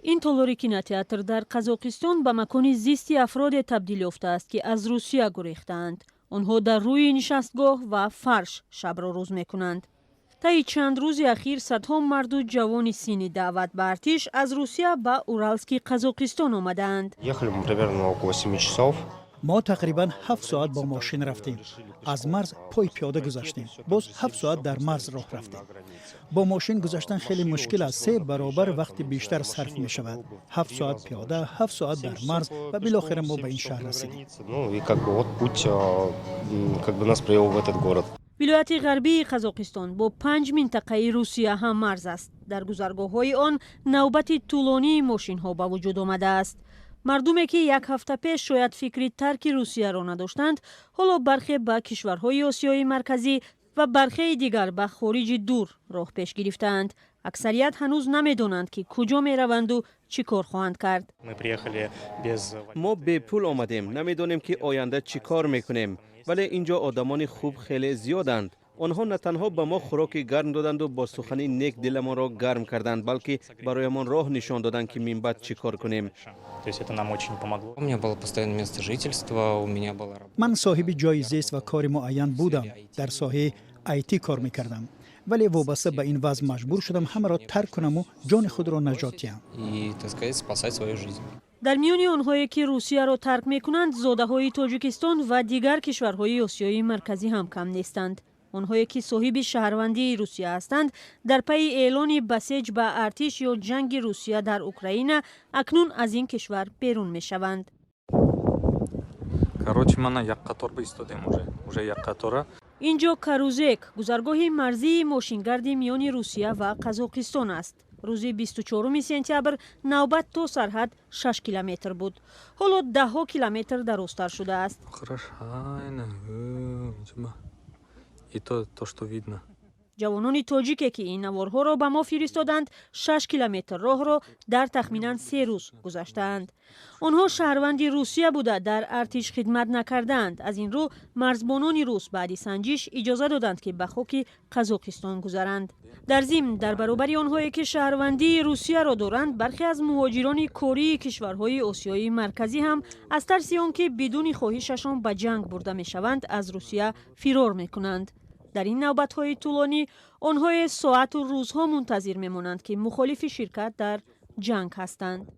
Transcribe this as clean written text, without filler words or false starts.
این تالاری کیناتئاتر در قزاقستان به مکانی زیستی افراد تبدیل یافته است که از روسیه گریختند. آنها در روی نشستگاه و فرش شب را روز میکنند. طی چند روز اخیر صدها مرد و جوان سینی دعوت به ارتش از روسیه به اورالسک قزاقستان آمدند. ما تقریبا 7 ساعت با ماشین رفتیم. از مرز پای پیاده گذشتیم. باز 7 ساعت در مرز راه رفتیم. با ماشین گذشتن خیلی مشکل است. 3 برابر وقت بیشتر صرف می شود. 7 ساعت پیاده، 7 ساعت در مرز و بالاخره ما به این شهر رسیدیم. ولایت غربی قزاقستان با 5 منطقه روسیه هم مرز است. در گذرگاه‌های آن نوبت طولانی ماشین‌ها به وجود آمده است. مردمی که یک هفته پیش شاید فکری ترک روسیه را نداشتند، حالا برخی به کشورهای آسیای مرکزی و برخی دیگر به خارج دور راه پیش گرفتند. اکثریت هنوز نمی‌دانند که کجا می‌روند و چی کار خواهند کرد. ما به پول آمدیم، نمی‌دانیم که آینده چی کار می‌کنیم، ولی اینجا آدمان خوب خیلی زیادند. آنها نه تنها به ما خوراک گرم دادند و با سخن نیک دل ما را گرم کردند، بلکه برایمان راه نشان دادند که من بعد چی کار کنیم. من صاحب جای زیست و کار معین بودم. در ساحه آیتی کار میکردم. ولی وابسته به این وضع مجبور شدم همه را ترک کنم و جان خود را نجات دهم. در میان آنهایی که روسیه را ترک میکنند، زاده‌های تاجیکستان و دیگر کشورهای آسیای مرکزی هم کم نیستند. آنهایی که صاحب شهروندی روسیه هستند، در پی اعلان بسیج به ارتش یا جنگ روسیه در اوکراین اکنون از این کشور بیرون میشوند. اینجا کاروزک، گذرگاه مرزی ماشینگرد میان روسیه و قزاقستان است. روز 24 سپتامبر نوبت تا سرحد 6 کیلومتر بود. حالا 10 کیلومتر درازتر شده است. جوانان تاجیکی که این نوارها را به ما فرستادند 6 کیلومتر راه را در تخمینا 3 روز گذشتند. آنها شهروند روسیه بوده در ارتش خدمت نکردند. از این رو مرزبانان روس بعد سنجش اجازه دادند که به خاک قزاقستان گذرند. در ضمن در برابر آنهایی که شهروندی روسیه را دارند، برخی از مهاجران کاری کشورهای آسیای مرکزی هم از ترس آنکه بدون خواهششان به جنگ برده میشوند از روسیه فرار میکنند. در این نوبت‌های طولانی آنها ساعت و روزها منتظر میمانند که مخالف شرکت در جنگ هستند.